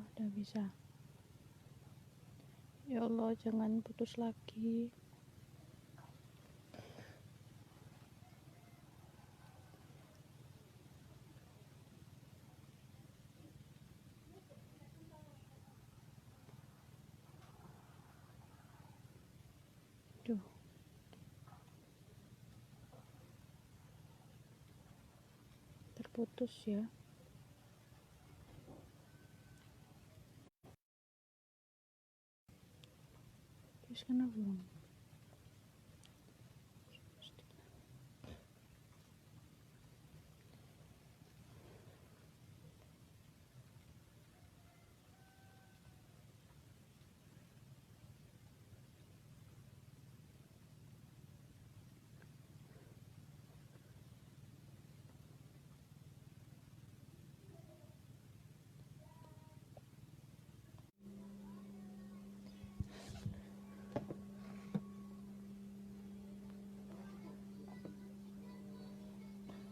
Udah bisa. Ya Allah, jangan putus lagi. Duh. Terputus ya. Terus kenapa belum?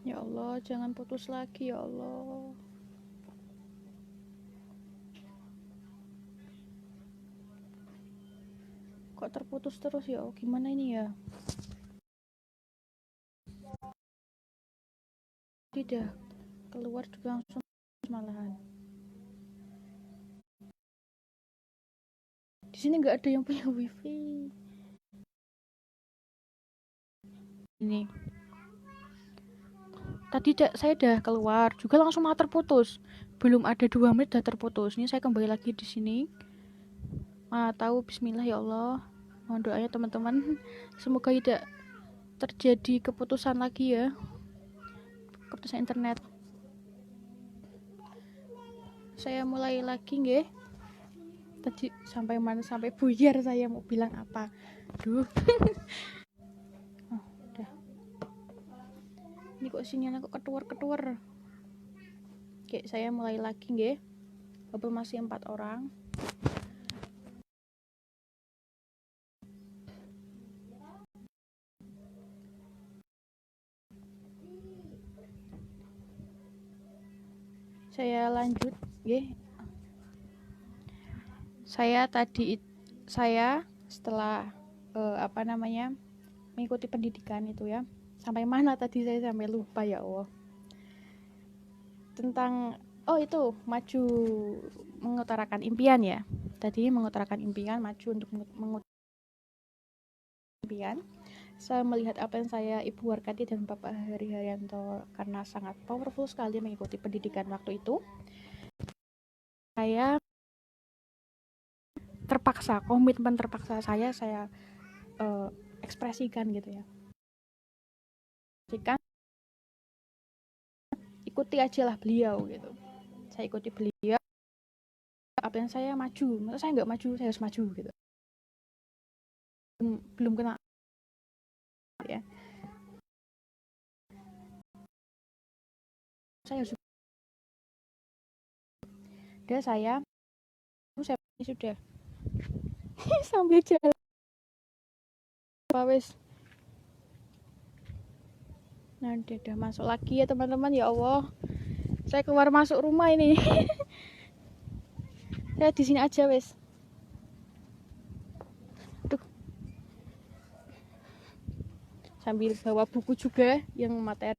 Ya Allah, jangan putus lagi ya Allah. Kok terputus terus ya? Gimana ini ya? Tidak. Keluar juga langsung malahan. Di sini nggak ada yang punya wifi. Ini. Tadi saya udah keluar juga langsung malah terputus. Belum ada 2 menit udah terputus. Ini saya kembali lagi di sini. Tahu bismillah ya Allah. Mohon doanya teman-teman. Semoga tidak terjadi keputusan lagi ya. Keputusan internet. Saya mulai lagi nggih. Tadi sampai mana, sampai buyar saya mau bilang apa. Duh. Udah. Ini kok sinyalnya kok ketuar-ketuar. Oke, saya mulai lagi nggih. Walaupun masih 4 orang. Saya lanjut nggih. Saya setelah mengikuti pendidikan itu ya. Sampai mana tadi saya sampai lupa ya Allah. Tentang itu maju mengutarakan impian ya. Tadi mengutarakan impian, maju untuk mengutarakan impian. Saya melihat apa yang saya Ibu Warkati dan Bapak Heri Haryanto karena sangat powerful sekali mengikuti pendidikan waktu itu. Saya terpaksa, komitmen terpaksa saya ekspresikan gitu ya. Ikuti aja lah beliau gitu. Saya ikuti beliau, apa yang saya maju, masa saya nggak maju, saya harus maju gitu. Belum kena ya. Saya harus saya sudah sambil jalan wes. Nanti udah masuk lagi ya teman-teman, ya Allah. Saya keluar masuk rumah ini. Saya di sini aja wes. Duh. Sambil bawa buku juga yang materi.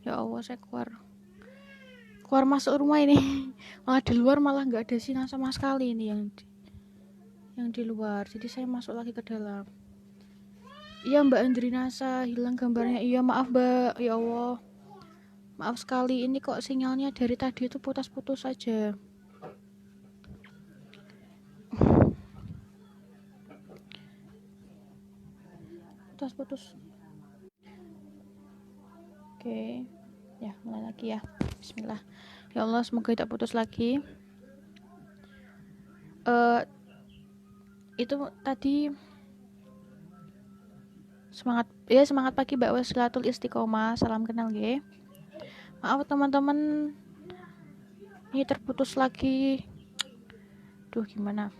Ya Allah, saya keluar masuk rumah ini. Malah di luar malah nggak ada sinyal sama sekali ini yang di luar. Jadi saya masuk lagi ke dalam. Iya Mbak Andrinasa, hilang gambarnya. Iya maaf Mbak, ya Allah. Maaf sekali, ini kok sinyalnya dari tadi itu putus-putus saja. Putus-putus. Oke. Ya, mulai lagi ya. Bismillah. Ya Allah, semoga tidak putus lagi. Itu tadi semangat pagi Mbak Waslatul Istiqomah. Salam kenal nggih. Maaf teman-teman, Ini terputus lagi. Duh, gimana?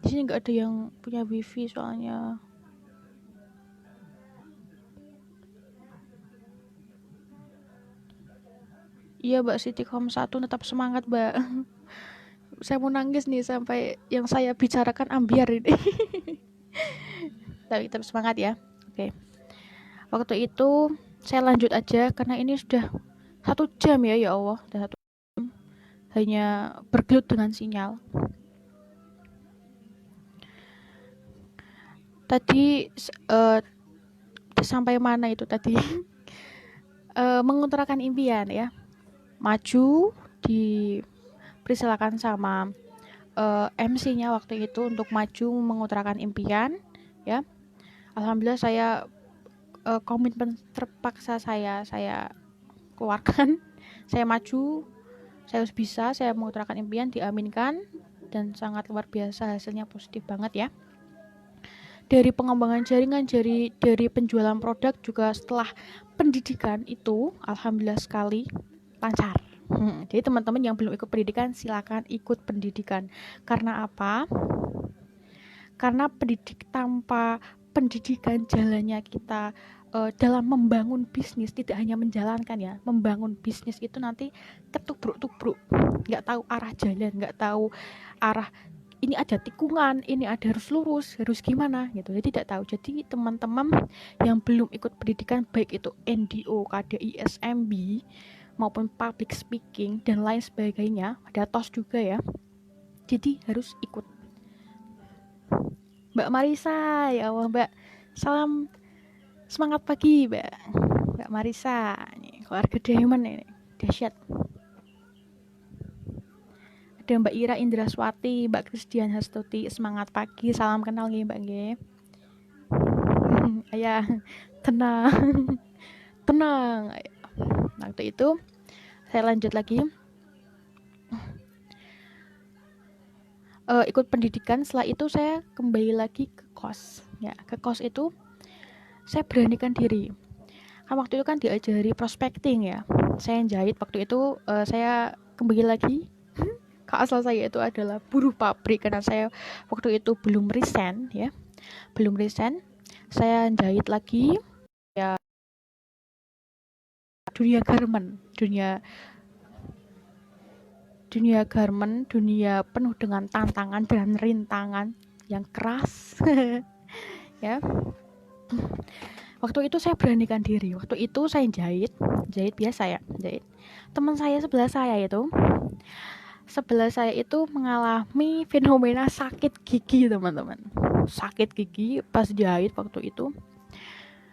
Di sini nggak ada yang punya wifi soalnya. Iya, Mbak Siti Kom 1 tetap semangat, Mbak. Saya mau nangis nih sampai yang saya bicarakan ambiar ini. Tapi tetap semangat ya. Oke. Waktu itu saya lanjut aja karena ini sudah 1 jam ya, ya Allah, sudah 1 jam hanya bergelut dengan sinyal. Tadi sampai mana itu tadi? Mengutarakan impian ya. Maju dipersilakan sama MC-nya waktu itu untuk maju mengutarakan impian ya. Alhamdulillah saya komitmen terpaksa saya keluarkan. Saya maju, saya harus bisa, saya mengutarakan impian, diaminkan dan sangat luar biasa, hasilnya positif banget ya. Dari pengembangan jaringan, dari penjualan produk juga setelah pendidikan itu alhamdulillah sekali lancar. Jadi teman-teman yang belum ikut pendidikan silakan ikut pendidikan. Karena apa? Karena tanpa pendidikan jalannya kita dalam membangun bisnis, tidak hanya menjalankan ya, membangun bisnis itu nanti ketubruk-tubruk, nggak tahu arah jalan, nggak tahu arah, ini ada tikungan, ini ada harus lurus, harus gimana gitu, jadi tidak tahu. Jadi teman-teman yang belum ikut pendidikan baik itu NDO, KDI, SMB maupun public speaking dan lain sebagainya, ada TOS juga ya, jadi harus ikut. Mbak Marisa, ya Allah Mbak, salam semangat pagi Mbak Marisa, nih keluarga Diamond ini dahsyat. Ada Mbak Ira Indraswati, Mbak Christian Hastuti, semangat pagi, salam kenal nih Mbak G. Ayah, tenang, tenang. Waktu itu saya lanjut lagi ikut pendidikan. Setelah itu saya kembali lagi ke kos ya. Ke kos itu saya beranikan diri, kan waktu itu kan diajari prospecting ya, saya jahit. Waktu itu saya kembali lagi ke asal saya, itu adalah buruh pabrik, karena saya waktu itu belum resign ya, saya jahit lagi ya, dunia garment, dunia penuh dengan tantangan dan rintangan yang keras ya. Waktu itu saya beranikan diri. Waktu itu saya jahit biasa ya, jahit. Teman saya sebelah saya itu mengalami fenomena sakit gigi, teman-teman. Sakit gigi pas jahit waktu itu.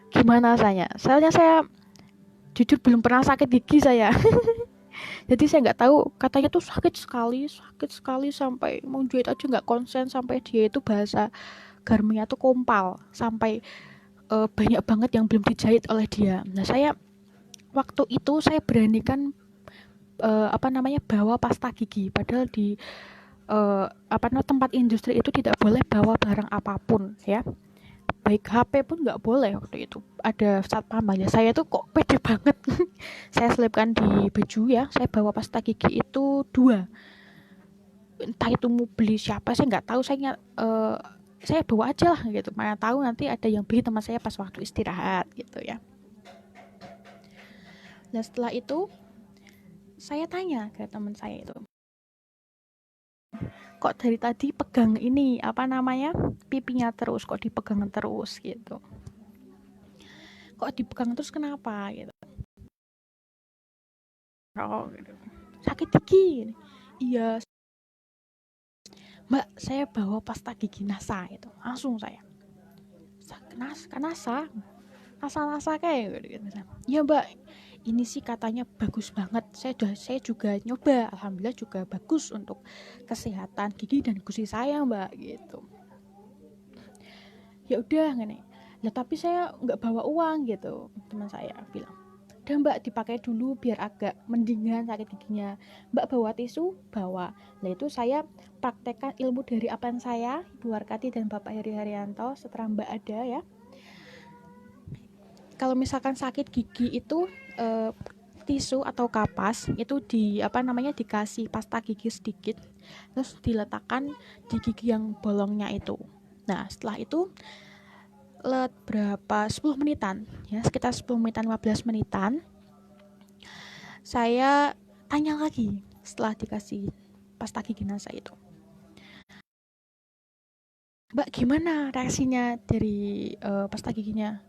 Gimana saya? Soalnya saya jujur belum pernah sakit gigi saya. Jadi saya nggak tahu, katanya tuh sakit sekali sampai mau jahit aja nggak konsen, sampai dia itu bahasa garmennya tuh kompal, sampai banyak banget yang belum dijahit oleh dia. Nah saya waktu itu saya beranikan bawa pasta gigi, padahal di tempat industri itu tidak boleh bawa barang apapun ya, baik HP pun nggak boleh. Waktu itu ada satpamnya, saya tuh kok pede banget saya selipkan di baju ya, saya bawa pasta gigi itu 2, entah itu mau beli siapa saya nggak tahu, saya bawa aja lah gitu, mana tahu nanti ada yang beli teman saya pas waktu istirahat gitu ya. Nah setelah itu saya tanya ke teman saya itu, kok dari tadi pegang ini pipinya terus, kok dipegang terus gitu, kok dipegang terus kenapa gitu. Oh gitu, sakit gigi. Iya Mbak, saya bawa pasta gigi NASA itu, langsung saya NASA kayak gitu. Ya Mbak, ini sih katanya bagus banget, saya juga nyoba, alhamdulillah juga bagus untuk kesehatan gigi dan gusi saya Mbak gitu. Ya udah gini, ya tapi saya nggak bawa uang gitu, teman saya bilang. Udah Mbak, dipakai dulu biar agak mendingan sakit giginya. Mbak bawa tisu? Bawa. Nah itu saya praktekkan ilmu dari apan saya, Ibu Warkati dan Bapak Heri Haryanto, setelah Mbak ada ya. Kalau misalkan sakit gigi itu tisu atau kapas itu dikasih pasta gigi sedikit, terus diletakkan di gigi yang bolongnya itu. Nah setelah itu berapa 10 menitan ya, sekitar 10 menitan 15 menitan saya tanya lagi setelah dikasih pasta gigi NASA itu, Mbak gimana reaksinya dari pasta giginya,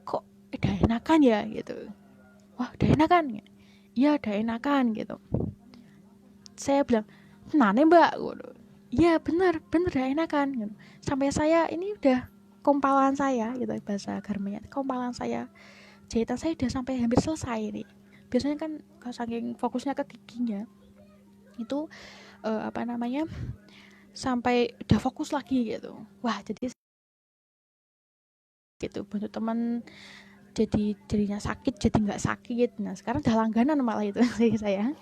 kok udah enakan ya gitu. Wah udah enakan, iya udah enakan gitu. Saya bilang tenane mbak, iya bener udah enakan gitu. Sampai saya ini udah kompalan saya gitu, bahasa Garmennya kompalan saya, jahitan saya udah sampai hampir selesai nih. Biasanya kan kalau saking fokusnya ke giginya itu sampai udah fokus lagi gitu. Wah jadi gitu bantu teman, jadinya sakit jadi nggak sakit. Nah sekarang udah langganan malah itu saya.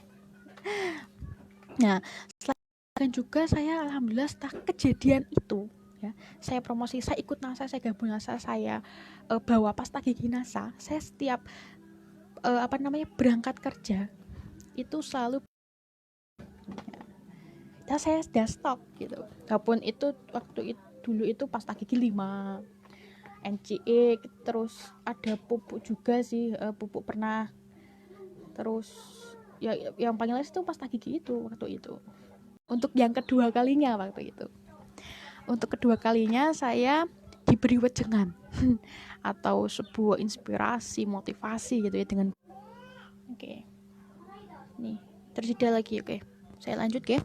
Nah setelah juga saya alhamdulillah setelah kejadian itu ya, saya promosi, saya ikut NASA, saya gabung NASA, saya bawa pasta gigi NASA. Saya setiap berangkat kerja itu selalu ya, saya sudah stok gitu. Walaupun itu waktu itu dulu itu pasta gigi 5 NCE, terus ada pupuk juga sih, pupuk pernah, terus ya yang paling laris itu pasta gigi itu waktu itu. Untuk yang kedua kalinya waktu itu, untuk kedua kalinya saya diberi wejangan atau sebuah inspirasi motivasi gitu ya dengan oke. Nih terjeda lagi, oke. Saya lanjut ya.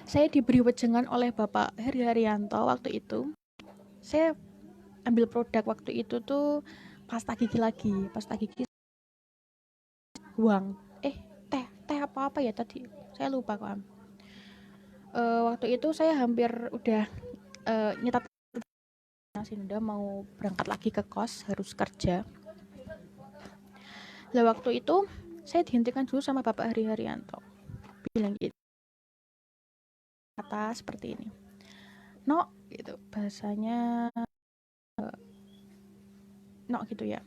Saya diberi wejangan oleh Bapak Heri Haryanto waktu itu. Saya ambil produk waktu itu tuh pasta gigi lagi, pasta gigi uang teh apa ya tadi saya lupa kok. Waktu itu saya hampir udah nyetat udah mau berangkat lagi ke kos, harus kerja. Lah waktu itu saya dihentikan dulu sama Bapak Heri Haryanto, bilang gitu, kata seperti ini, no gitu bahasanya, no gitu ya.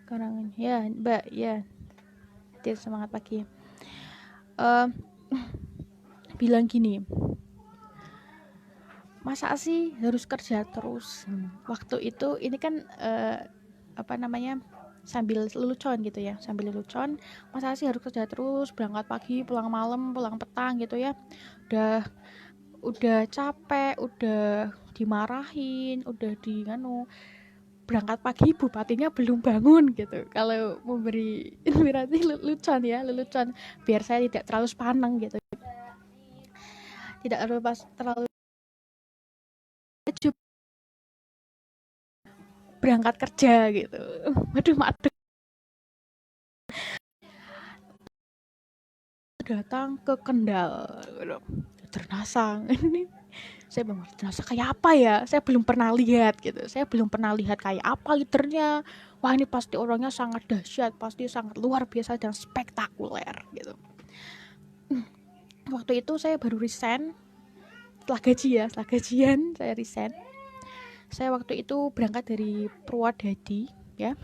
Sekarang ya mbak ya, dia semangat pagi. Bilang gini, masa sih harus kerja terus? Waktu itu ini kan sambil lelucon gitu ya, masa sih harus kerja terus, berangkat pagi pulang malam, pulang petang gitu ya, udah capek, udah dimarahin, udah berangkat pagi bupatinya belum bangun gitu. Kalau memberi inspirasi lelucon biar saya tidak terlalu sepaneng gitu, tidak terlalu berangkat kerja gitu. Waduh madek, datang ke Kendal Ternasang. Ini saya bilang Ternasang kayak apa ya, saya belum pernah lihat kayak apa liternya. Wah ini pasti orangnya sangat dahsyat, pasti sangat luar biasa dan spektakuler gitu. Waktu itu saya baru resign setelah gajian saya resign. Saya waktu itu berangkat dari Purwodadi ya.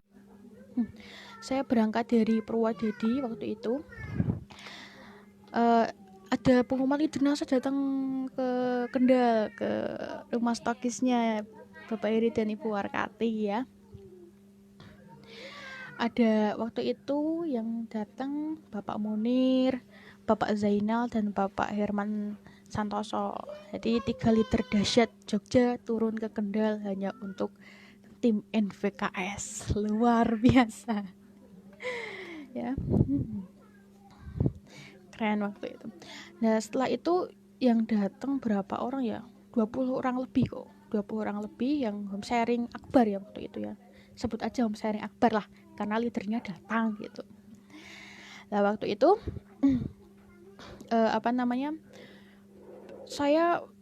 Saya berangkat dari Purwodadi waktu itu. Ada pengumuman Idunasa datang ke Kendal, ke rumah stokisnya Bapak Heri dan Ibu Warkati ya. Ada waktu itu yang datang Bapak Munir, Bapak Zainal, dan Bapak Herman Santoso. Jadi 3 liter dahsyat Jogja turun ke Kendal hanya untuk tim NVKS. Luar biasa ya, keren waktu itu. Nah setelah itu yang datang berapa orang ya, 20 orang lebih kok, 20 orang lebih yang home sharing akbar ya waktu itu ya, sebut aja home sharing akbar lah karena leadernya datang gitu. Nah waktu itu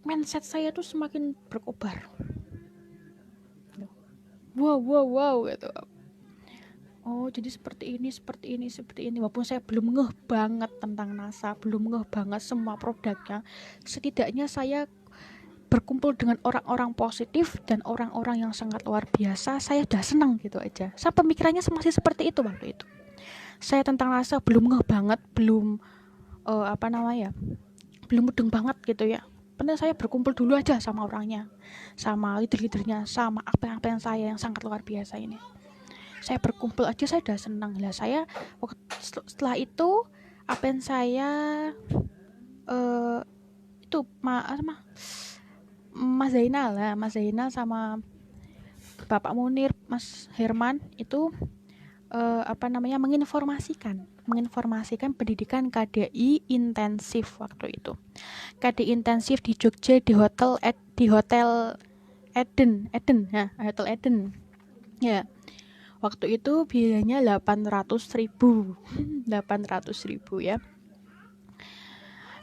mindset saya tuh semakin berkobar. Wow gitu. Oh jadi seperti ini. Walaupun saya belum ngeh banget tentang NASA, belum ngeh banget semua produknya, setidaknya saya berkumpul dengan orang-orang positif dan orang-orang yang sangat luar biasa, saya udah senang gitu aja. Saya pemikirannya masih seperti itu waktu itu. Saya tentang rasa belum ngeh banget, belum belum mudeng banget gitu ya. Penting saya berkumpul dulu aja sama orangnya, sama leader-leadernya, sama apa yang saya yang sangat luar biasa ini. Saya berkumpul aja saya udah senang lah. Saya setelah itu apa yang saya itu Mas Zainal sama Bapak Munir, Mas Herman itu menginformasikan pendidikan KDI intensif waktu itu. KDI intensif di Jogja di hotel Eden ya. Waktu itu biayanya 800.000 ya.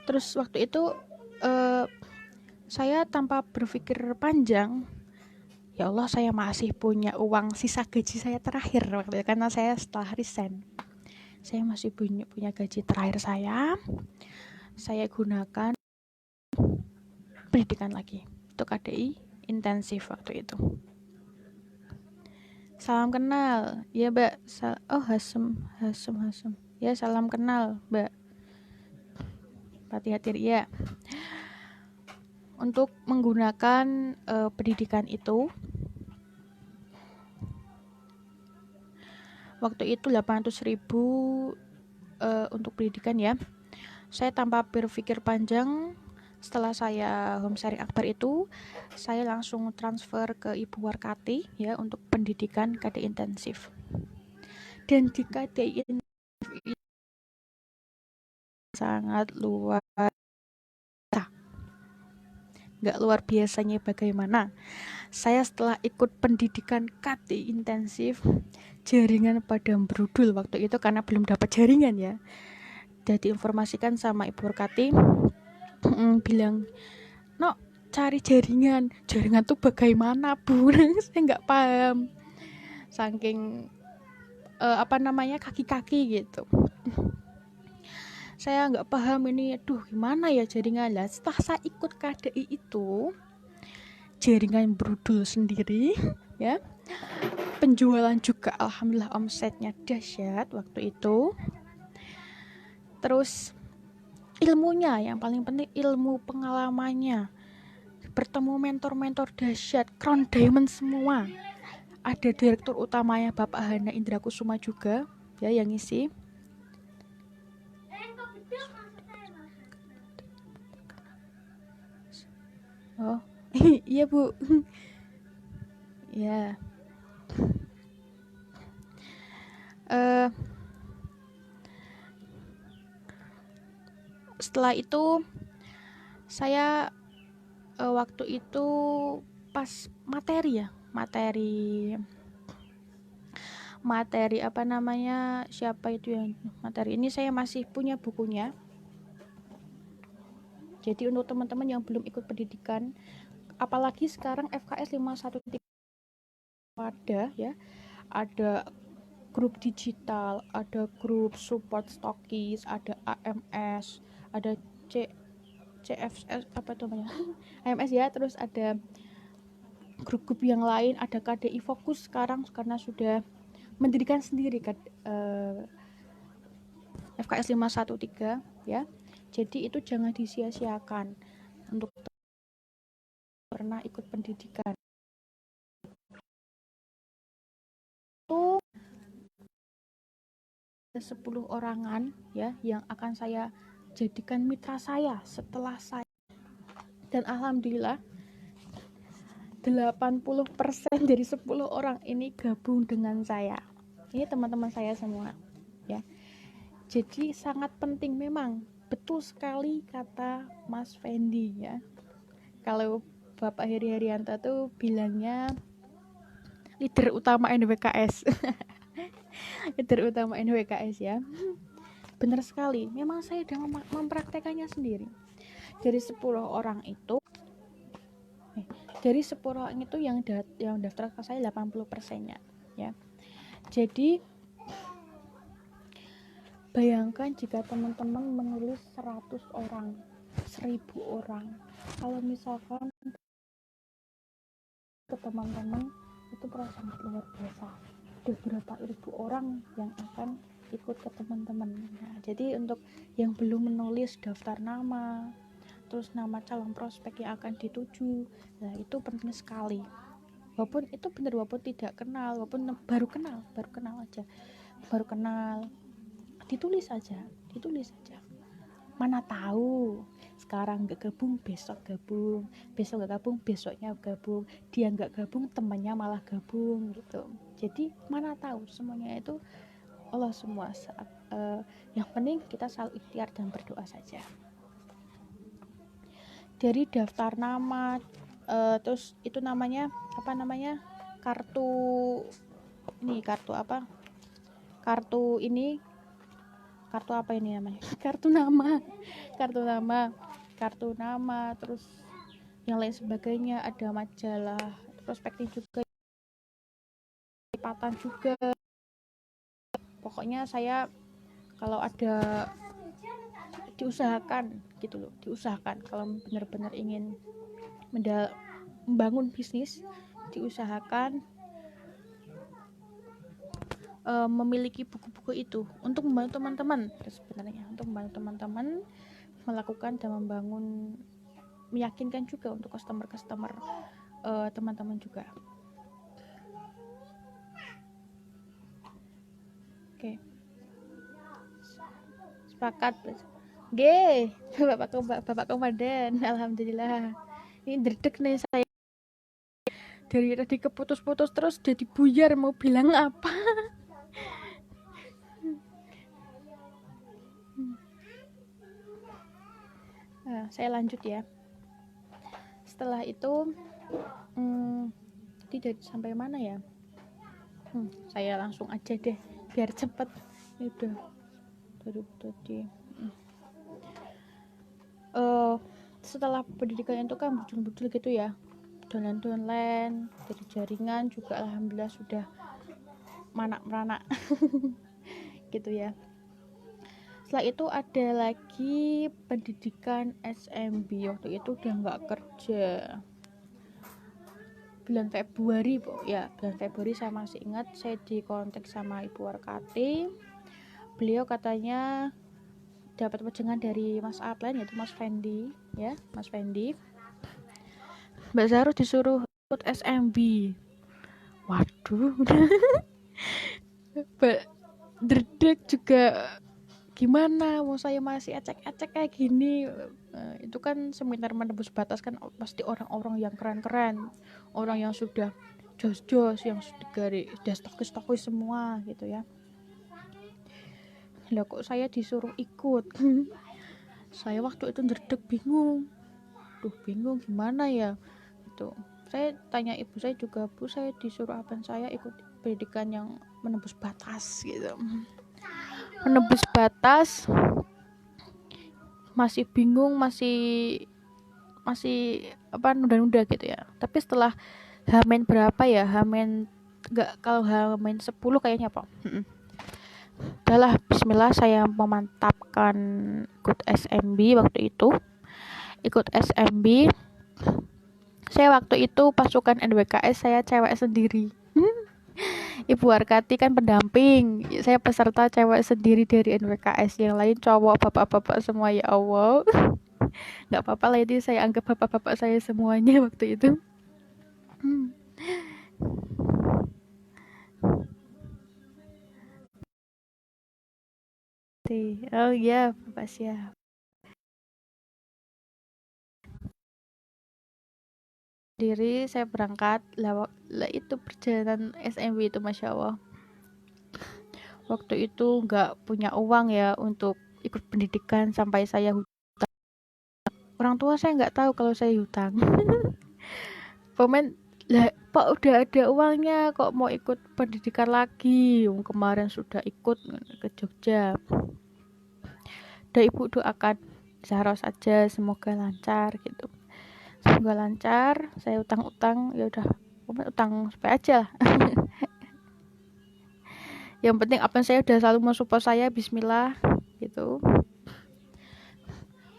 Terus waktu itu saya tanpa berpikir panjang, ya Allah, saya masih punya uang sisa gaji saya terakhir waktu itu, karena saya setelah resign saya masih punya gaji terakhir saya gunakan pendidikan lagi untuk KDI intensif waktu itu. Salam kenal ya Mbak. Hasem ya, salam kenal Mbak. Hati-hati ya. Untuk menggunakan pendidikan itu waktu itu 800.000 untuk pendidikan ya. Saya tanpa berpikir panjang, setelah saya home sharing akbar itu, saya langsung transfer ke Ibu Warkati ya untuk pendidikan KDI intensif. Dan di KDI intensif itu sangat luar biasa. Nggak luar biasanya bagaimana. Saya setelah ikut pendidikan KDI intensif, jaringan pada berudul waktu itu karena belum dapat jaringan ya. Jadi diinformasikan sama Ibu Warkati, bilang, "No, cari jaringan tuh bagaimana Bu?" Saya nggak paham, saking kaki-kaki gitu. Saya nggak paham ini, gimana ya jaringan lah. Setelah saya ikut KDI itu, jaringan berudul sendiri ya. Penjualan juga alhamdulillah omsetnya dahsyat waktu itu. Terus ilmunya, yang paling penting ilmu pengalamannya, bertemu mentor-mentor dahsyat, crown diamond semua. Ada direktur utamanya Bapak Hana Indra Kusuma juga ya yang ngisi. Oh iya Bu. Ya. Setelah itu saya waktu itu pas materi siapa itu yang materi ini, saya masih punya bukunya. Jadi untuk teman-teman yang belum ikut pendidikan, apalagi sekarang FKS 513 ada ya, ada grup digital, ada grup support stokis, ada AMS, ada CFS AMS ya, terus ada grup-grup yang lain, ada KDI fokus sekarang karena sudah mendirikan sendiri FKS 513 ya. Jadi itu jangan disia-siakan untuk pernah ikut pendidikan. Itu 10 orangan ya yang akan saya jadikan mitra saya setelah saya, dan alhamdulillah 80% dari 10 orang ini gabung dengan saya. Ini teman-teman saya semua ya. Jadi sangat penting, memang betul sekali kata Mas Fendi ya. Kalau Bapak Heri Herianto tuh bilangnya leader utama NWKS. Leader utama NWKS ya. Benar sekali, memang saya sudah mempraktekannya sendiri. Dari 10 orang itu yang daftar ke saya 80%-nya ya. Jadi bayangkan jika teman-teman menulis 100 orang, 1000 orang, kalau misalkan ke teman-teman itu sangat luar biasa. Ada berapa ribu orang yang akan ikut ke teman-teman. Nah, jadi untuk yang belum menulis daftar nama, terus nama calon prospek yang akan dituju, nah itu penting sekali. Walaupun itu benar, walaupun tidak kenal, walaupun baru kenal aja, ditulis aja. Mana tahu sekarang nggak gabung, besok gabung, besok nggak gabung, besoknya gabung, dia nggak gabung, temannya malah gabung gitu. Jadi mana tahu, semuanya itu Allah semua. Yang penting kita selalu ikhtiar dan berdoa saja. Dari daftar nama, terus itu namanya kartu apa ini namanya kartu nama, terus yang lain sebagainya, ada majalah prospektif juga, lipatan juga. Pokoknya saya kalau ada diusahakan kalau benar-benar ingin membangun bisnis, diusahakan memiliki buku-buku itu untuk membantu teman-teman, sebenarnya untuk membantu teman-teman melakukan dan meyakinkan juga untuk customer teman-teman juga. Oke. Sepakat. Oke, Bapak Komandan, alhamdulillah. Ini derdek nih saya. Dari tadi keputus-putus terus jadi buyar mau bilang apa. Nah, saya lanjut ya. Setelah itu tidak sampai mana ya? Saya langsung aja deh biar cepet. Udah tadi. Setelah pendidikan itu kan bujul-bujul gitu ya, downline dari jaringan juga alhamdulillah sudah meranak gitu ya. Setelah itu ada lagi pendidikan SMB. Waktu itu udah nggak kerja, bulan Februari saya masih ingat. Saya dikontak sama Ibu Warkati, beliau katanya dapat wejangan dari Mas Atlen, yaitu Mas Fendi ya, Mas Fendi. Mbak Zaru disuruh ikut SMB. Waduh. Derdek juga, gimana mau saya masih ecek-ecek kayak gini. Itu kan seminar menembus batas kan, pasti orang-orang yang keren-keren, orang yang sudah jos-jos, yang sudah stokis semua gitu ya. Lah kok saya disuruh ikut. Saya waktu itu derdek, bingung gimana ya itu. Saya tanya ibu saya juga, Bu, saya disuruh apa, saya ikut pendidikan yang menembus batas gitu. Menembus batas, masih bingung, masih nunda-nunda gitu ya. Tapi setelah Hamin berapa ya, kalau Hamin 10 kayaknya apa, udahlah, bismillah, saya memantapkan ikut SMB. Waktu itu ikut SMB, saya waktu itu pasukan NWKS, saya cewek sendiri. Ibu Arkati kan pendamping, saya peserta cewek sendiri dari NWKS, yang lain cowok, bapak-bapak semua. Ya Allah, nggak apa-apa lah, itu saya anggap bapak-bapak saya semuanya waktu itu. Oh iya, Bapak siap. Diri saya berangkat lah itu perjalanan SMB itu, Masya Allah. Waktu itu nggak punya uang ya untuk ikut pendidikan, sampai saya hutang. Orang tua saya nggak tahu kalau saya hutang. Komen lah, Pak udah ada uangnya kok mau ikut pendidikan lagi, kemarin sudah ikut ke Jogja. Dan ibu doakan Zahra saja semoga lancar gitu. Semoga lancar. Saya utang ya udah, utang supaya aja lah. Yang penting apa, saya udah selalu mensupport saya, bismillah gitu.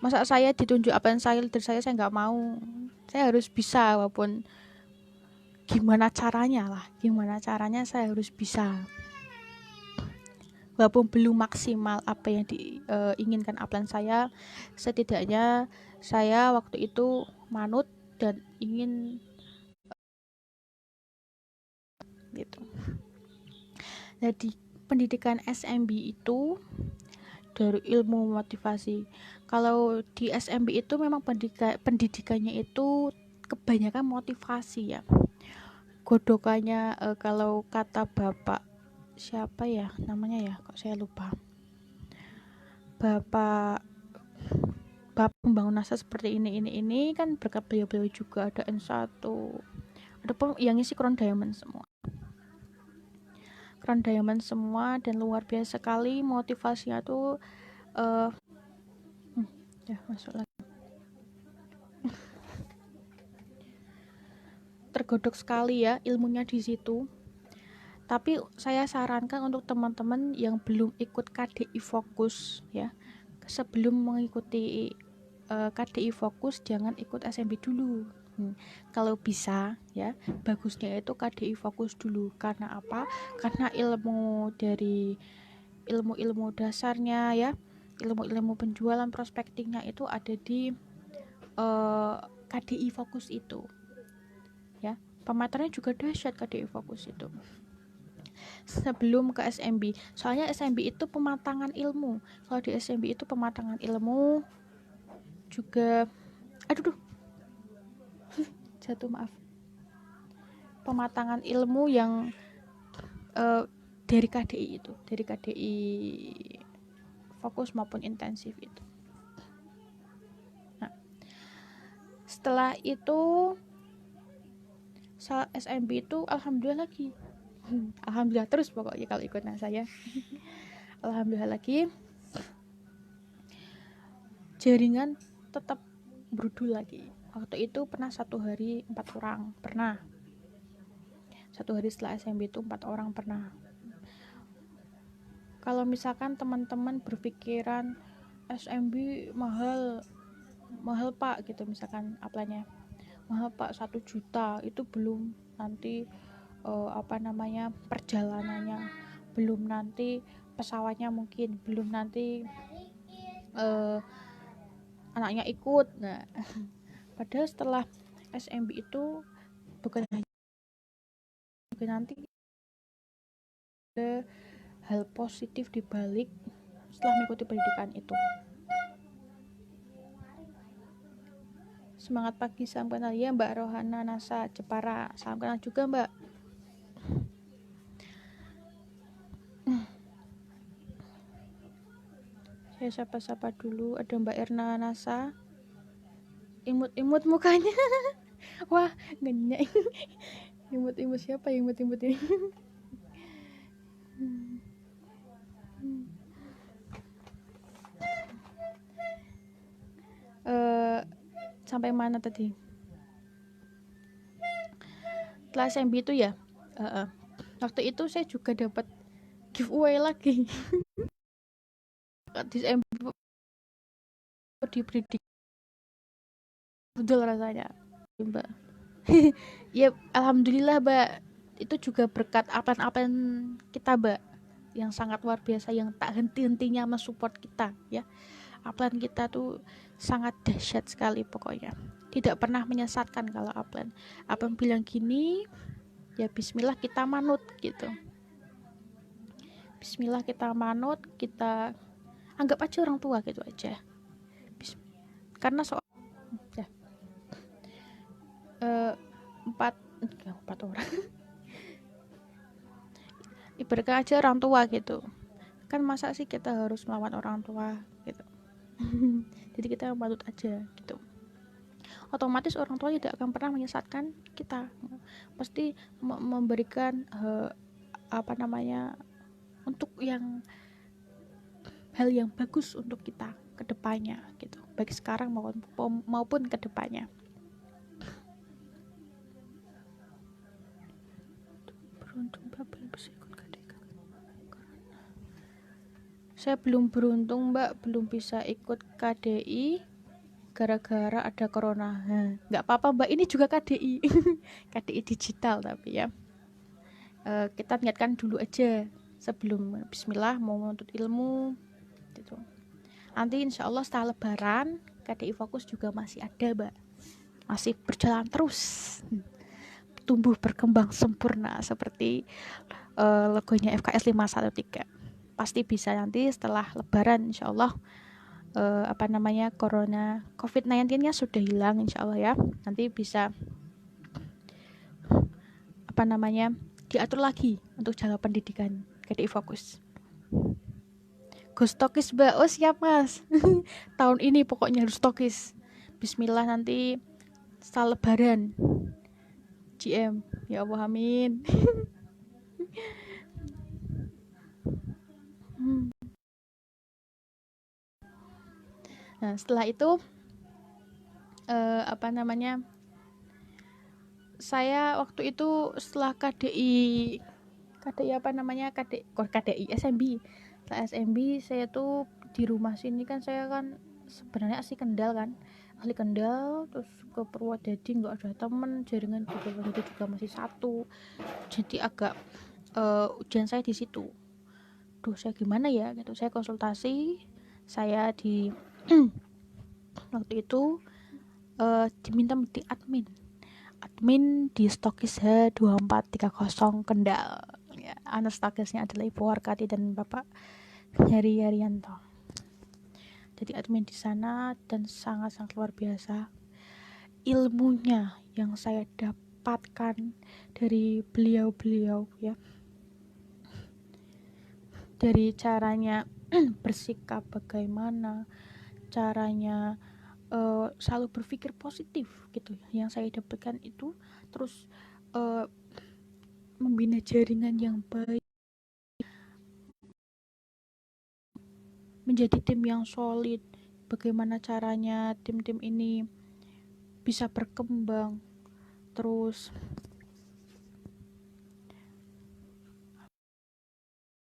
Masa saya ditunjuk apa yang saya dari saya nggak mau. Saya harus bisa, walaupun gimana caranya saya harus bisa, walaupun belum maksimal apa yang diinginkan upline saya, setidaknya saya waktu itu manut dan ingin gitu. Jadi pendidikan SMB itu dari ilmu motivasi. Kalau di SMB itu memang pendidikannya itu kebanyakan motivasi ya. Godokannya kalau kata Bapak siapa ya namanya ya, kok saya lupa. Bapak pembangun NASA seperti ini kan berkat beliau-beliau juga ada N1. Ada yang ngisi Crown Diamond semua dan luar biasa sekali motivasinya tuh ya masuk lagi. Tergodok sekali ya ilmunya di situ. Tapi saya sarankan untuk teman-teman yang belum ikut KDI Fokus ya, sebelum mengikuti KDI Fokus jangan ikut SMB dulu. Kalau bisa ya, bagusnya itu KDI Fokus dulu. Karena apa? Karena ilmu dasarnya ya, ilmu penjualan prospectingnya itu ada di KDI Fokus itu ya. Pematerannya juga dahsyat KDI Fokus itu sebelum ke SMB. Soalnya SMB itu pematangan ilmu. Kalau di SMB itu pematangan ilmu juga jatuh, maaf. Pematangan ilmu yang dari KDI itu, dari KDI Fokus maupun intensif itu. Nah, setelah itu SMB itu alhamdulillah lagi. Alhamdulillah terus pokoknya kalau ikut saya. Alhamdulillah lagi. Jaringan tetap berdul lagi. Waktu itu pernah 1 hari 4 orang, pernah. 1 hari setelah SMB itu 4 orang pernah. Kalau misalkan teman-teman berpikiran SMB mahal Pak gitu, misalkan upline-nya mahal Pak 1 juta, itu belum nanti perjalanannya, belum nanti pesawatnya, mungkin belum nanti anaknya ikut. Nah, padahal setelah SMB itu bukan nanti ada hal positif dibalik setelah mengikuti pendidikan itu. Semangat pagi, salam kenal ya Mbak Rohana NASA Jepara, salam kenal juga Mbak. Saya sapa-sapa dulu, ada Mbak Erna NASA, imut mukanya. Wah, ngenyek. Imut siapa imut ini? Sampai mana tadi? Setelah SMB itu ya, waktu itu saya juga dapat giveaway lagi. Di SMB diberi betul rasanya, Mbak. Ya alhamdulillah Mbak, itu juga berkat upline kita Mbak, yang sangat luar biasa, yang tak henti-hentinya mensupport kita ya. Upline kita tuh sangat dahsyat sekali pokoknya, tidak pernah menyesatkan. Kalau upline bilang gini ya bismillah kita manut gitu, bismillah kita manut, kita anggap aja orang tua gitu aja. Karena ya, 4 orang ibaratkan aja orang tua gitu kan, masa sih kita harus melawan orang tua gitu. Jadi kita manut aja gitu, otomatis orang tua tidak akan pernah menyesatkan kita, pasti memberikan untuk hal yang bagus untuk kita ke depannya gitu, baik sekarang maupun ke depannya. Beruntung Mbak belum bisa ikut KDI. Saya belum beruntung Mbak, belum bisa ikut KDI gara-gara ada corona. Nggak apa-apa Mbak, ini juga KDI. KDI digital tapi ya. Kita niatkan dulu aja sebelum bismillah mau menuntut ilmu gitu. Nanti insya Allah setelah lebaran KDI Fokus juga masih ada Mbak, masih berjalan terus, tumbuh berkembang sempurna seperti logonya FKS 513. Pasti bisa nanti setelah lebaran insya Allah corona COVID-19 nya sudah hilang insya Allah ya. Nanti bisa diatur lagi untuk jalur pendidikan KDI Fokus. Go stokis Mbak, oh siap Mas. Tahun ini pokoknya harus stokis. Bismillah nanti setelah lebaran GM, ya Allah amin. Nah setelah itu saya waktu itu setelah KDI SMB. Setelah SMB saya tuh di rumah sini kan, saya kan sebenarnya asli Kendal, terus ke Purwodadi nggak ada temen, jaringan di Purwodadi juga masih satu, jadi agak ujian saya di situ. Saya gimana ya gitu, saya konsultasi, saya di waktu itu diminta menjadi admin di Stokis H2430 Kendal ya. Stokisnya adalah Ibu Warkati dan Bapak Heri Haryanto. Jadi admin di sana, dan sangat-sangat luar biasa ilmunya yang saya dapatkan dari beliau ya, dari caranya bersikap, bagaimana caranya selalu berpikir positif gitu ya, yang saya dapatkan itu. Terus membina jaringan yang baik, menjadi tim yang solid, bagaimana caranya tim-tim ini bisa berkembang. Terus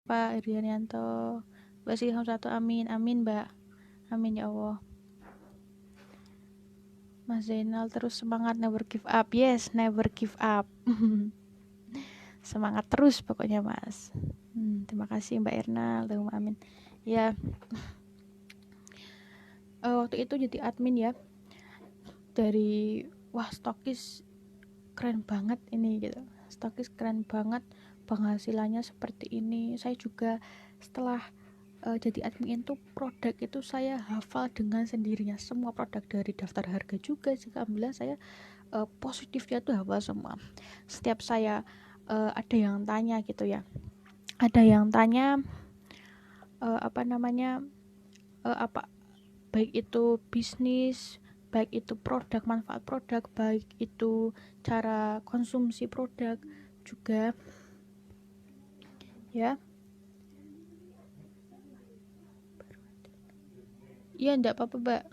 Pak Irianto, Mbak Silham satu, amin Mbak, amin ya Allah. Mas Zainal terus semangat, never give up. Yes, never give up. Semangat terus pokoknya Mas. Terima kasih Mbak Erna, Allahumma amin. Ya, waktu itu jadi admin ya, dari Stokis keren banget ini gitu. Stokis keren banget, penghasilannya seperti ini. Saya juga setelah jadi admin itu, produk itu saya hafal dengan sendirinya, semua produk dari daftar harga juga alhamdulillah saya positifnya tuh hafal semua. Setiap saya ada yang tanya gitu ya, baik itu bisnis, baik itu produk, manfaat produk, baik itu cara konsumsi produk juga ya. Iya, enggak apa-apa Mbak.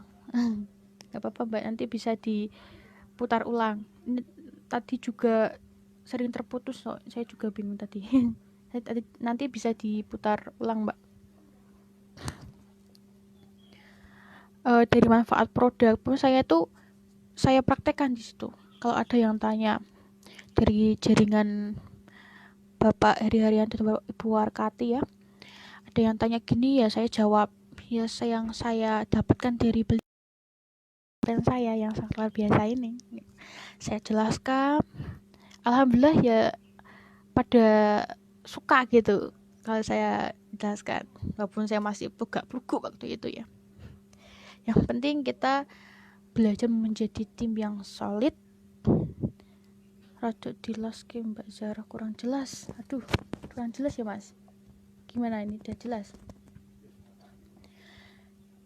Enggak apa-apa Mbak, nanti bisa diputar ulang. Ini tadi juga sering terputus, saya juga bingung tadi. Nanti bisa diputar ulang Mbak. Dari manfaat produk saya praktekkan di situ. Kalau ada yang tanya dari jaringan Bapak Heri Haryanto dan Ibu Warkati ya, ada yang tanya gini ya, saya jawab ya, yang saya dapatkan dari dan saya yang sangat luar biasa ini. Saya jelaskan, alhamdulillah ya pada suka gitu kalau saya jelaskan, walaupun saya masih pegak-peguk waktu itu ya. Yang penting kita belajar menjadi tim yang solid. Rada dilas ke Mbak Zara, kurang jelas. Aduh, kurang jelas ya Mas. Gimana ini, udah jelas?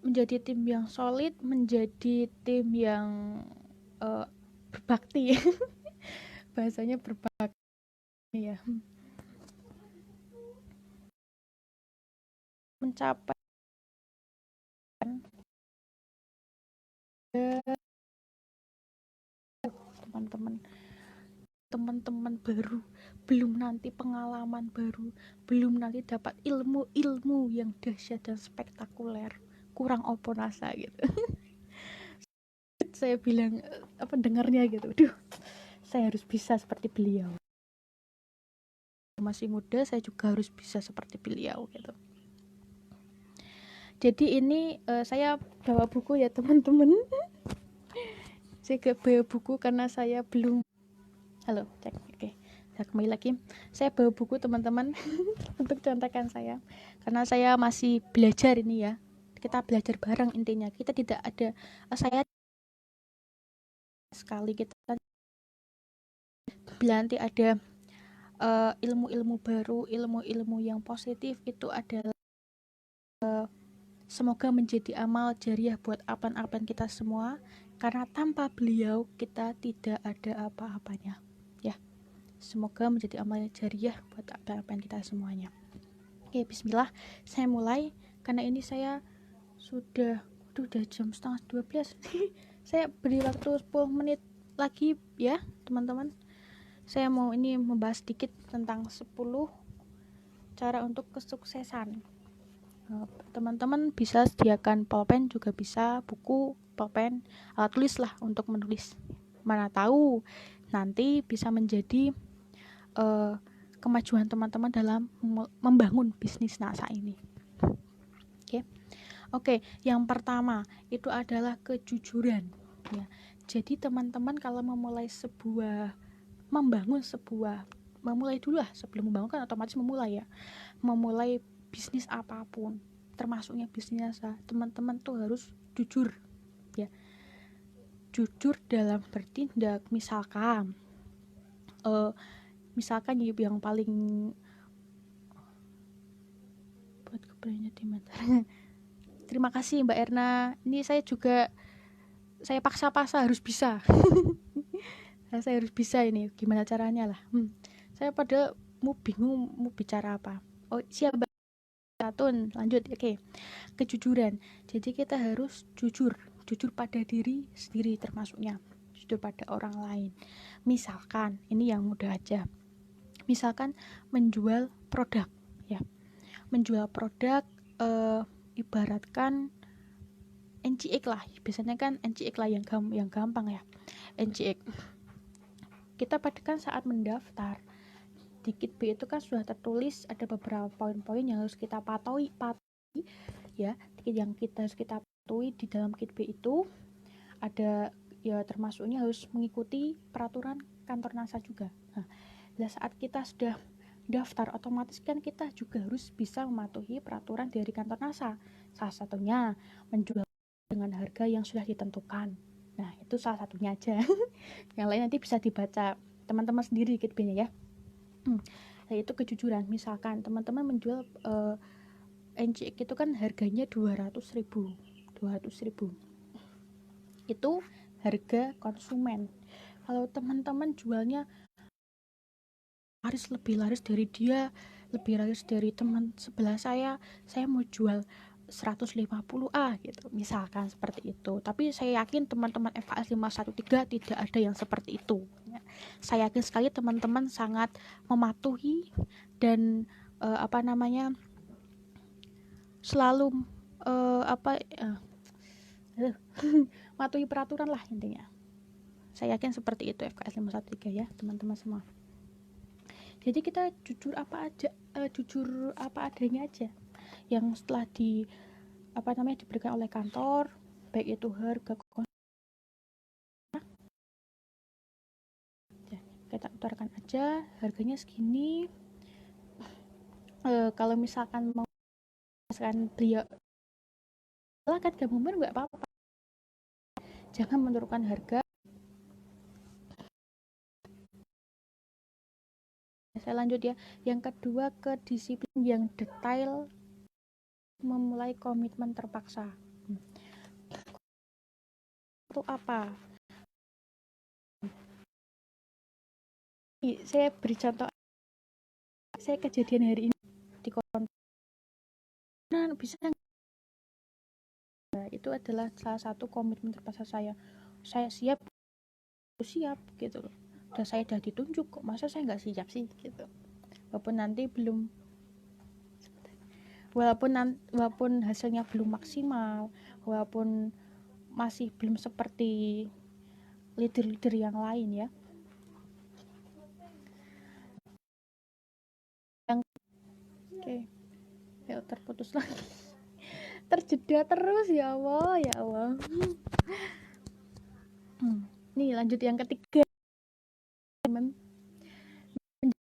Menjadi tim yang solid, menjadi tim yang berbakti. Bahasanya berbakti ya. Mencapai teman-teman baru, belum nanti pengalaman baru, belum nanti dapat ilmu yang dahsyat dan spektakuler, kurang opo nasa gitu. saya bilang apa dengarnya gitu, duh saya harus bisa seperti beliau, masih muda saya juga harus bisa seperti beliau gitu. Jadi ini saya bawa buku ya teman-teman. Saya gak bawa buku karena saya belum, halo cek, oke. Saya kembali lagi, saya bawa buku teman-teman untuk contekan saya karena saya masih belajar ini ya, kita belajar bareng intinya, kita tidak ada saya sekali kita bila nanti ada ilmu-ilmu baru, ilmu-ilmu yang positif itu adalah semoga menjadi amal jariah buat apan-apan kita semua, karena tanpa beliau kita tidak ada apa-apanya ya. Semoga menjadi amal jariah buat apan-apan kita semuanya. Oke, bismillah, saya mulai karena ini saya sudah jam 11:30. Saya beri waktu 10 menit lagi ya teman-teman. Saya mau ini membahas sedikit tentang 10 cara untuk kesuksesan. Teman-teman bisa sediakan pulpen, juga bisa buku, pulpen, alat tulis lah untuk menulis. Mana tahu nanti bisa menjadi kemajuan teman-teman dalam membangun bisnis NASA ini. Oke, yang pertama itu adalah kejujuran ya. Jadi teman-teman kalau memulai memulai dulu lah sebelum membangun, kan otomatis memulai ya. Memulai bisnis apapun, termasuknya bisnis NASA, teman-teman tuh harus jujur ya. Jujur dalam bertindak, misalkan yang paling buat keberanian di mata. Terima kasih Mbak Erna. Ini saya paksa-paksa harus bisa. Saya harus bisa ini. Gimana caranya lah. Saya padahal bingung mau bicara apa. Oh, siap Mbak Ratun. Lanjut. Oke. Kejujuran. Jadi kita harus jujur pada diri sendiri termasuknya. Jujur pada orang lain. Misalkan, ini yang mudah aja. Misalkan menjual produk ya. Menjual produk ibaratkan NCX lah, biasanya kan NCX lah yang gampang ya. NCX kita pastikan saat mendaftar di Kit B itu kan sudah tertulis ada beberapa poin-poin yang harus kita patuhi ya, yang kita harus kita patuhi di dalam Kit B itu ada ya, termasuknya harus mengikuti peraturan kantor NASA juga. Nah, saat kita sudah daftar, otomatis kan kita juga harus bisa mematuhi peraturan dari kantor NASA. Salah satunya menjual dengan harga yang sudah ditentukan. Nah, itu salah satunya aja. Yang lain nanti bisa dibaca teman-teman sendiri kitbenya ya. Yaitu kejujuran. Misalkan teman-teman menjual NCX itu kan harganya 200.000. Itu harga konsumen. Kalau teman-teman jualnya lebih laris dari dia, lebih laris dari teman sebelah saya mau jual 150A gitu, misalkan seperti itu. Tapi saya yakin teman-teman FAS 513 tidak ada yang seperti itu. Saya yakin sekali teman-teman sangat mematuhi dan selalu mematuhi peraturan lah intinya. Saya yakin seperti itu FKS 513 ya teman-teman semua. Jadi kita jujur apa adanya aja yang setelah diberikan oleh kantor, baik itu harga kita utarakan aja harganya segini. Kalau misalkan mau beliau silakan gabungan nggak apa-apa, jangan menurunkan harga. Saya lanjut ya. Yang kedua, kedisiplinan yang detail, memulai komitmen terpaksa. Itu apa? Saya beri contoh. Saya kejadian hari ini di konten. Nah, bisa itu adalah salah satu komitmen terpaksa saya. Saya siap gitu loh. Dan saya udah ditunjuk kok, masa saya nggak siap sih gitu. Walaupun hasilnya belum maksimal, walaupun masih belum seperti leader-leader yang lain ya. Yang oke, ya terputus lagi. Terjeda terus ya Allah, ya Allah. Nih lanjut yang ketiga, teman. Yang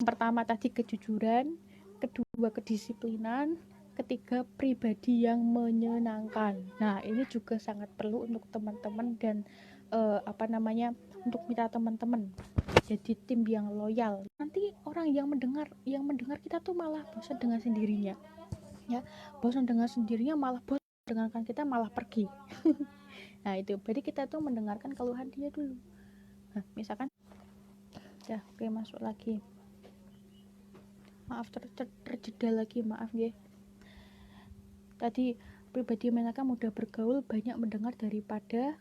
pertama tadi kejujuran, kedua kedisiplinan, ketiga pribadi yang menyenangkan. Nah ini juga sangat perlu untuk teman-teman dan untuk mitra teman-teman. Jadi tim yang loyal. Nanti orang yang mendengar kita tuh malah bosan dengan sendirinya. Ya, bosan dengan sendirinya malah bosan mendengarkan kita malah pergi. Nah itu berarti kita tuh mendengarkan keluhan dia dulu. Nah misalkan ya oke masuk lagi, maaf terjeda lagi, maaf ya. Tadi pribadi menyenangkan, mudah bergaul, banyak mendengar daripada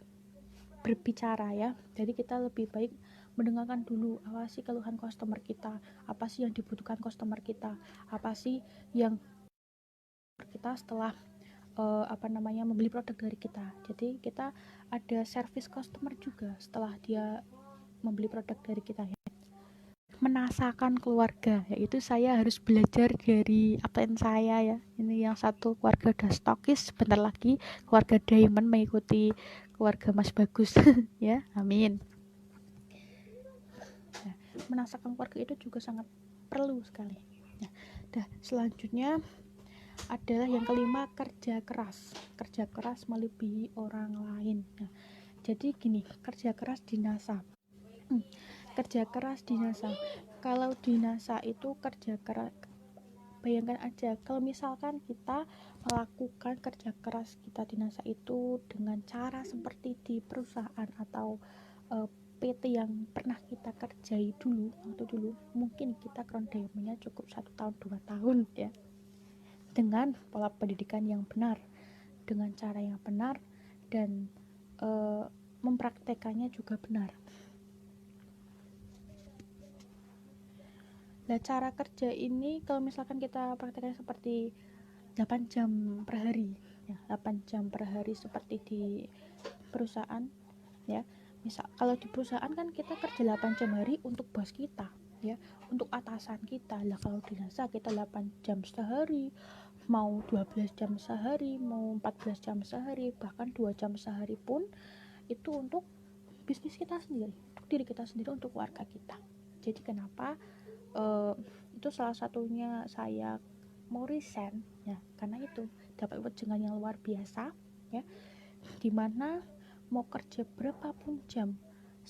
berbicara ya. Jadi kita lebih baik mendengarkan dulu apa sih keluhan customer kita, apa sih yang dibutuhkan customer kita, apa sih yang kita setelah membeli produk dari kita. Jadi kita ada service customer juga setelah dia membeli produk dari kita ya. Menasakan keluarga, yaitu saya harus belajar dari absen saya ya. Ini yang satu keluarga udah stokis, sebentar lagi keluarga Diamond mengikuti keluarga Mas Bagus ya, amin. Nah, menasakan keluarga itu juga sangat perlu sekali. Nah, selanjutnya adalah yang kelima, kerja keras melebihi orang lain. Nah, jadi gini, kerja keras di NASA. Kerja keras di NASA. Kalau di NASA itu kerja keras, bayangkan aja kalau misalkan kita melakukan kerja keras kita di NASA itu dengan cara seperti di perusahaan atau PT yang pernah kita kerjai waktu dulu, mungkin kita crown diamondnya cukup 1 tahun 2 tahun ya, dengan pola pendidikan yang benar, dengan cara yang benar, dan mempraktekannya juga benar. Nah, cara kerja ini kalau misalkan kita praktekkan seperti 8 jam per hari ya, 8 jam per hari seperti di perusahaan ya. Misal kalau di perusahaan kan kita kerja 8 jam hari untuk bos kita ya, untuk atasan kita. Lah kalau di NASA kita 8 jam sehari, mau 12 jam sehari, mau 14 jam sehari, bahkan 2 jam sehari pun itu untuk bisnis kita sendiri, untuk diri kita sendiri, untuk keluarga kita. Jadi kenapa itu salah satunya saya mau resign ya, karena itu dapat wejangan yang luar biasa ya, dimana mau kerja berapapun jam,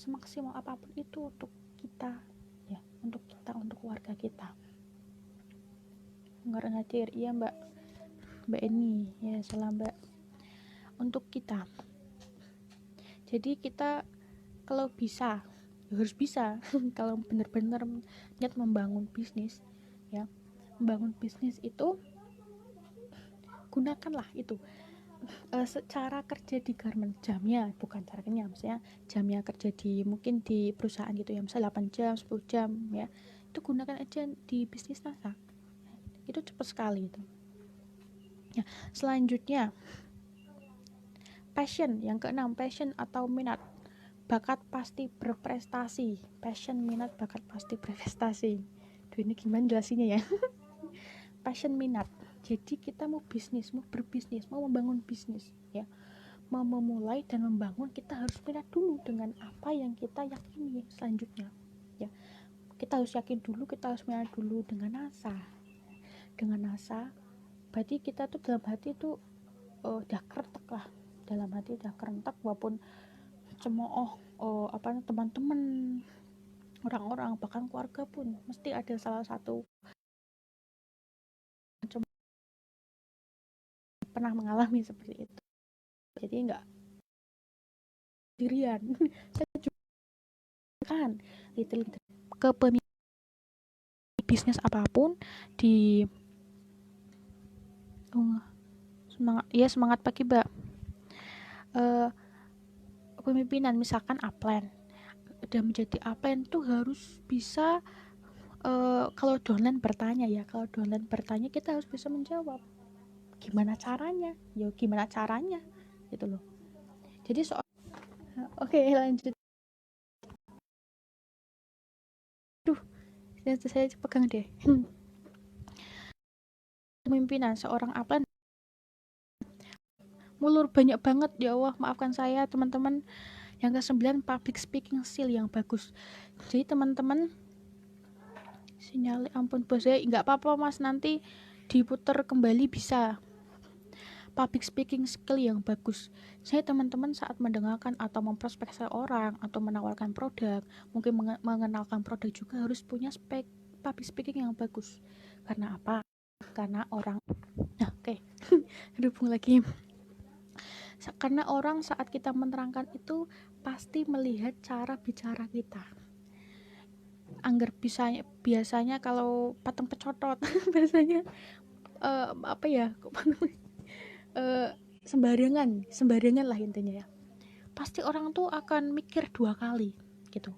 semaksimal apapun itu untuk kita ya, untuk keluarga kita. Nggak hadir, iya mbak Eni ya, salam mbak, untuk kita. Jadi kita kalau bisa harus bisa kalau benar-benar niat membangun bisnis ya, membangun bisnis itu gunakanlah itu secara kerja di garment jamnya, bukan cara kerja, maksudnya jamnya kerja di mungkin di perusahaan gitu ya, misalnya 8 jam 10 jam ya, itu gunakan aja di bisnis NASA, itu cepat sekali itu ya. Selanjutnya passion, yang keenam, passion atau minat. Bakat pasti berprestasi. Passion, minat, bakat pasti berprestasi. Duh, ini gimana jelasinnya ya? Passion, minat. Jadi kita mau bisnis, mau berbisnis, mau membangun bisnis ya, mau memulai dan membangun, kita harus minat dulu dengan apa yang kita yakini selanjutnya ya. Kita harus yakin dulu, kita harus minat dulu dengan NASA. Dengan NASA berarti kita tuh dalam hati tuh udah kerentek lah, dalam hati udah kerentek, walaupun cemooh teman-teman, orang-orang, bahkan keluarga pun mesti ada salah satu pernah mengalami seperti itu. Jadi enggak dirian. Saya juga kan kepemimpinan bisnis apapun di semangat pagi mbak. Kepemimpinan misalkan upline, udah menjadi upline tuh harus bisa kalau downline bertanya kita harus bisa menjawab gimana caranya gitu loh. Jadi oke, lanjut. Saya pegang deh. Kepemimpinan seorang upline mulur banyak banget, ya Allah, maafkan saya teman-teman. Yang ke-9, public speaking skill yang bagus. Jadi teman-teman, sinyal ampun bos saya, nggak apa-apa mas, nanti diputar kembali bisa. Public speaking skill yang bagus. Saya teman-teman saat mendengarkan atau memprospek seorang atau menawarkan produk, mungkin mengenalkan produk juga harus punya public speaking yang bagus. Karena apa? Karena orang, nah oke, hubung lagi. Karena orang saat kita menerangkan itu pasti melihat cara bicara kita. Angger biasanya kalau pateng pecotot biasanya apa ya? Sembarangan lah intinya ya. Pasti orang tuh akan mikir 2 kali gitu.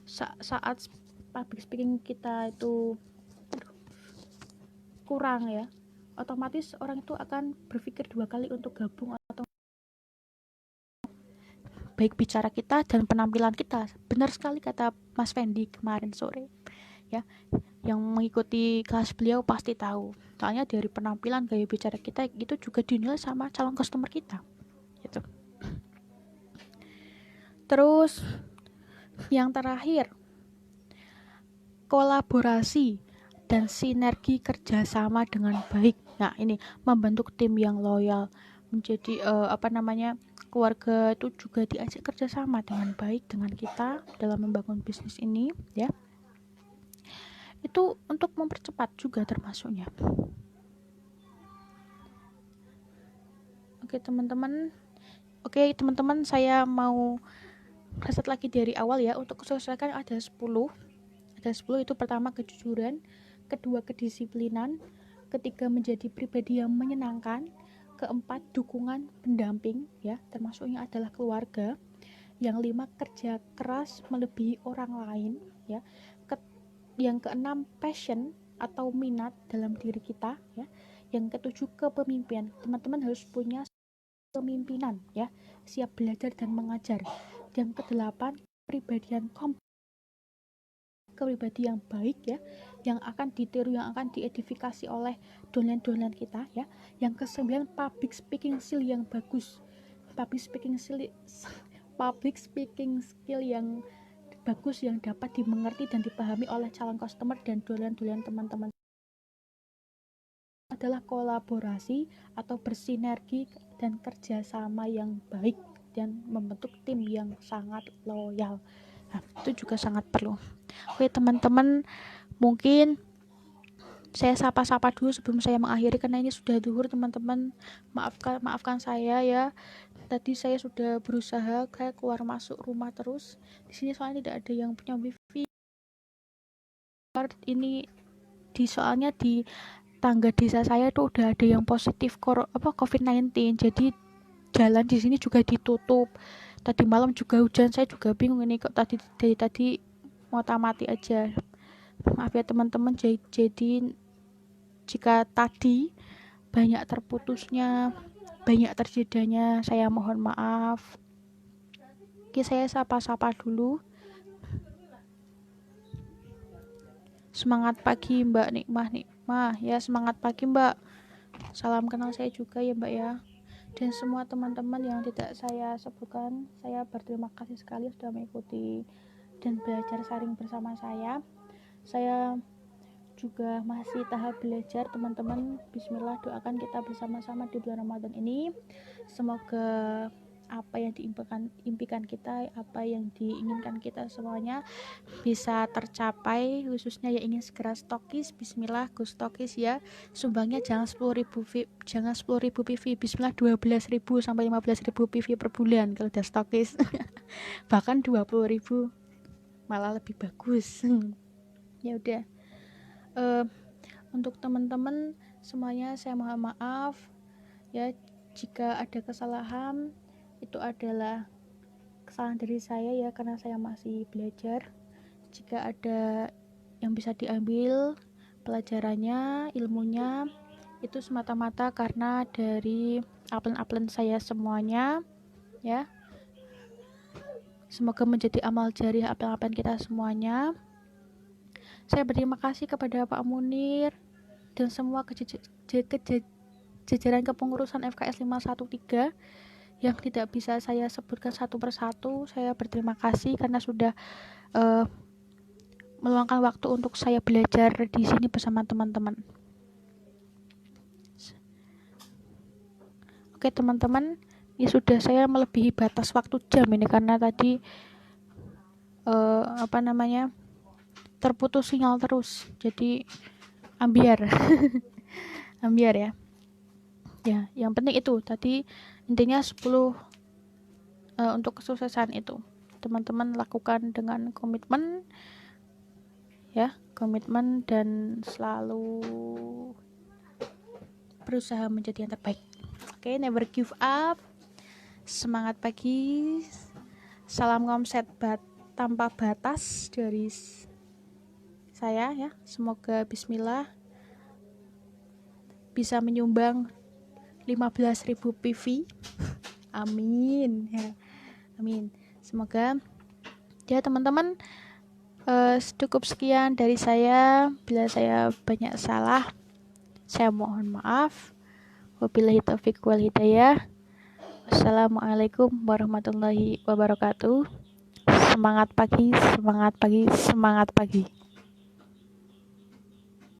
Saat public speaking kita itu kurang ya, otomatis orang itu akan berpikir 2 kali untuk gabung atau baik bicara kita dan penampilan kita. Benar sekali kata Mas Fendi kemarin sore ya, yang mengikuti kelas beliau pasti tahu, soalnya dari penampilan, gaya bicara kita itu juga dinilai sama calon customer kita gitu. Terus yang terakhir, kolaborasi dan sinergi kerjasama dengan baik. Nah ini membentuk tim yang loyal, menjadi keluarga itu juga diajak kerjasama dengan baik dengan kita dalam membangun bisnis ini ya. Itu untuk mempercepat juga termasuknya. Oke teman-teman, saya mau reset lagi dari awal ya. Untuk keselesaian ada 10. Itu pertama kejujuran, kedua kedisiplinan, ketiga menjadi pribadi yang menyenangkan, keempat dukungan pendamping ya, termasuknya adalah keluarga. Yang 5 kerja keras melebihi orang lain ya. Yang ke-6 passion atau minat dalam diri kita ya. Yang ke-7 kepemimpinan. Teman-teman harus punya kepemimpinan ya, siap belajar dan mengajar. Yang ke-8 kepribadi yang baik ya, yang akan ditiru, yang akan diedifikasi oleh downline kita ya. Yang ke-9 public speaking skill yang bagus. Public speaking skill yang bagus yang dapat dimengerti dan dipahami oleh calon customer dan downline teman-teman adalah kolaborasi atau bersinergi dan kerjasama yang baik dan membentuk tim yang sangat loyal. Nah, itu juga sangat perlu. Oke teman-teman, mungkin saya sapa-sapa dulu sebelum saya mengakhiri karena ini sudah zuhur teman-teman. Maafkan saya ya. Tadi saya sudah berusaha kayak keluar masuk rumah terus. Di sini soalnya tidak ada yang punya wifi. Ini soalnya di tangga desa saya tuh udah ada yang positif COVID-19. Jadi jalan di sini juga ditutup. Tadi malam juga hujan, saya juga bingung ini kok dari tadi mati aja. Maaf ya teman-teman, jadi jika tadi banyak terputusnya, banyak terjedanya, saya mohon maaf. Oke, saya sapa-sapa dulu. Semangat pagi Mbak Nikmah ya, semangat pagi Mbak. Salam kenal saya juga ya Mbak ya. Dan semua teman-teman yang tidak saya sebutkan, saya berterima kasih sekali sudah mengikuti dan belajar sharing bersama saya. Saya juga masih tahap belajar teman-teman. Bismillah, doakan kita bersama-sama di bulan Ramadan ini. Semoga apa yang diimpikan kita, apa yang diinginkan kita semuanya bisa tercapai, khususnya yang ingin segera stokis. Bismillah, go stokis ya. Sumbangnya jangan 10.000 PV, bismillah 12.000 sampai 15.000 PV per bulan kalau udah stokis. Bahkan 20.000 malah lebih bagus. Ya udah. Untuk teman-teman semuanya saya mohon maaf ya jika ada kesalahan. Itu adalah kesalahan dari saya ya, karena saya masih belajar. Jika ada yang bisa diambil pelajarannya, ilmunya, itu semata-mata karena dari upline saya semuanya. ya. Semoga menjadi amal jariah apa-apaan kita semuanya. Saya berterima kasih kepada Pak Munir dan semua jajaran kepengurusan FKS 513 yang tidak bisa saya sebutkan satu persatu. Saya berterima kasih karena sudah meluangkan waktu untuk saya belajar di sini bersama teman-teman. Oke teman-teman, ini sudah saya melebihi batas waktu jam ini karena tadi terputus sinyal terus, jadi ambiar. Ambiar ya. Ya, yang penting itu tadi intinya 10 untuk kesuksesan itu. Teman-teman lakukan dengan komitmen ya, komitmen dan selalu berusaha menjadi yang terbaik. Oke, never give up. Semangat pagi. Salam komset tanpa batas dari saya ya. Semoga bismillah bisa menyumbang 15.000 PV. Amin ya. Amin. Semoga ya teman-teman, cukup sekian dari saya. Bila saya banyak salah, saya mohon maaf. Wabillahi taufiq wal hidayah. Wassalamualaikum warahmatullahi wabarakatuh. Semangat pagi, semangat pagi, semangat pagi.